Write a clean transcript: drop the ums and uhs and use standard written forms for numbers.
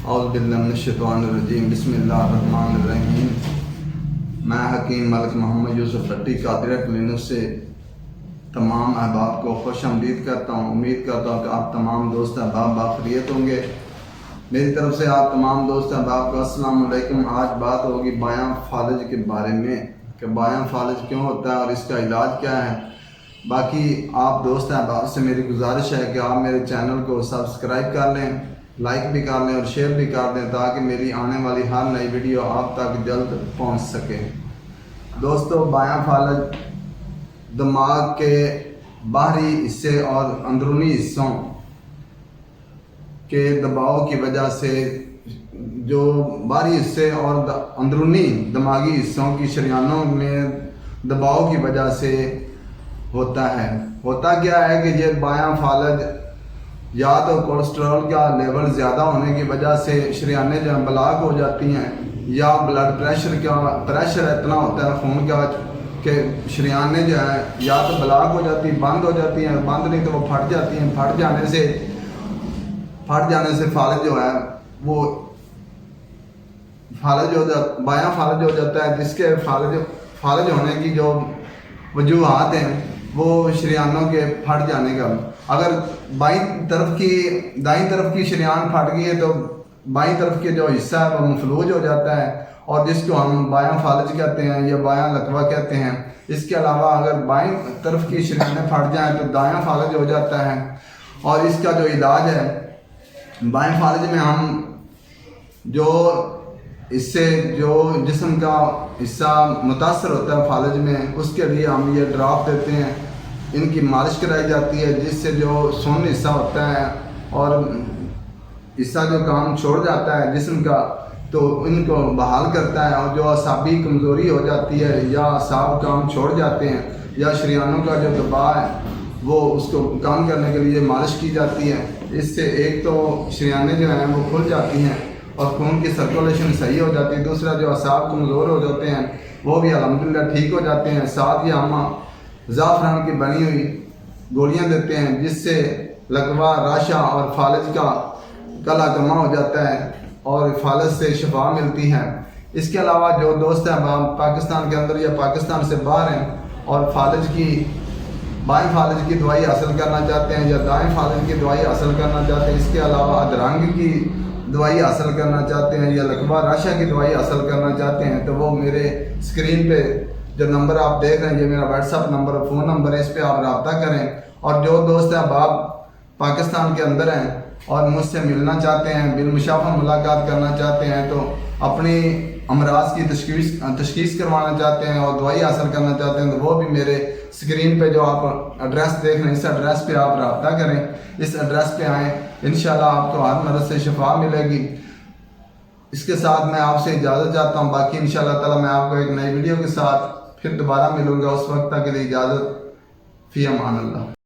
اعوذ باللہ من الشیطان الرجیم بسم اللہ الرحمن الرحیم۔ میں حکیم ملک محمد یوسف بھٹی قادریہ کلینک سے تمام احباب کو خوش آمدید کرتا ہوں۔ امید کرتا ہوں کہ آپ تمام دوست احباب باخیریت ہوں گے۔ میری طرف سے آپ تمام دوست احباب کو السلام علیکم۔ آج بات ہوگی بایاں فالج کے بارے میں کہ بایاں فالج کیوں ہوتا ہے اور اس کا علاج کیا ہے۔ باقی آپ دوست احباب سے میری گزارش ہے کہ آپ میرے چینل کو سبسکرائب کر لیں، لائک بھی کر لیں اور شیئر بھی کر دیں تاکہ میری آنے والی ہر نئی ویڈیو آپ تک جلد پہنچ سکے۔ دوستو، بایاں فالج دماغ کے باہری حصے اور اندرونی حصوں کے دباؤ کی وجہ سے، جو باہری حصے اور اندرونی دماغی حصوں کی شریانوں میں دباؤ کی وجہ سے ہوتا ہے۔ ہوتا کیا ہے کہ یہ بایاں فالج یا تو کولیسٹرول کا لیول زیادہ ہونے کی وجہ سے شریانیں جو ہیں بلاک ہو جاتی ہیں، یا بلڈ پریشر اتنا ہوتا ہے خون کا کہ شریانیں جو ہیں یا تو بلاک ہو جاتی بند ہو جاتی ہیں، بند نہیں تو وہ پھٹ جاتی ہیں۔ پھٹ جانے سے فالج جو ہے وہ بایاں فالج ہو جاتا ہے، جس کے فالج ہونے کی جو وجوہات ہیں وہ شریانوں کے پھٹ جانے کا۔ اگر دائیں طرف کی شریان پھٹ گئی ہے تو بائیں طرف کے جو حصہ ہے وہ مفلوج ہو جاتا ہے، اور جس کو ہم بایاں فالج کہتے ہیں یا بایاں لکوہ کہتے ہیں۔ اس کے علاوہ اگر بائیں طرف کی شریانیں پھٹ جائیں تو دایاں فالج ہو جاتا ہے، اور اس کا جو علاج ہے، بائیں فالج میں ہم جو جسم کا حصہ متاثر ہوتا ہے فالج میں، اس کے لیے ہم یہ ڈراپ دیتے ہیں۔ ان کی مالش کرائی جاتی ہے، جس سے جو سن حصہ ہوتا ہے اور حصہ جو کام چھوڑ جاتا ہے جسم کا تو ان کو بحال کرتا ہے، اور جو اعصابی کمزوری ہو جاتی ہے یا اعصاب کام چھوڑ جاتے ہیں یا شریانوں کا جو دباؤ ہے وہ اس کو کام کرنے کے لیے مالش کی جاتی ہے۔ اس سے ایک تو شریانیں جو ہیں وہ کھل جاتی ہیں اور خون کی سرکولیشن صحیح ہو جاتی ہے، دوسرا جو اعصاب کمزور ہو جاتے ہیں وہ بھی الحمدللہ ٹھیک ہو جاتے ہیں۔ ساتھ ہی ہم زعفران کی بنی ہوئی گولیاں دیتے ہیں، جس سے لکوہ، راشا اور فالج کا کلا کما ہو جاتا ہے اور فالج سے شفا ملتی ہے۔ اس کے علاوہ جو دوست ہیں پاکستان کے اندر یا پاکستان سے باہر ہیں اور بائیں فالج کی دوائی حاصل کرنا چاہتے ہیں یا دائیں فالج کی دوائی حاصل کرنا چاہتے ہیں، اس کے علاوہ ادرنگ کی دوائی حاصل کرنا چاہتے ہیں یا لکوہ راشا کی دوائی حاصل کرنا چاہتے ہیں، تو وہ میرے اسکرین پہ جو نمبر آپ دیکھ رہے ہیں یہ میرا واٹس ایپ نمبر اور فون نمبر ہے، اس پہ آپ رابطہ کریں۔ اور جو دوست احباب پاکستان کے اندر ہیں اور مجھ سے ملنا چاہتے ہیں، بالمشافہ ملاقات کرنا چاہتے ہیں، تو اپنی امراض کی تشخیص کروانا چاہتے ہیں اور دوائی حاصل کرنا چاہتے ہیں، تو وہ بھی میرے اسکرین پہ جو آپ ایڈریس دیکھ رہے ہیں اس ایڈریس پہ آپ رابطہ کریں، اس ایڈریس پہ آئیں، انشاءاللہ آپ کو ہر مرض سے شفا ملے گی۔ اس کے ساتھ میں آپ سے اجازت چاہتا ہوں، باقی انشاءاللہ تعالی میں آپ کو ایک نئی ویڈیو کے ساتھ پھر دوبارہ ملوں گا۔ اس وقت تک کے لیے اجازت، فی امان اللہ۔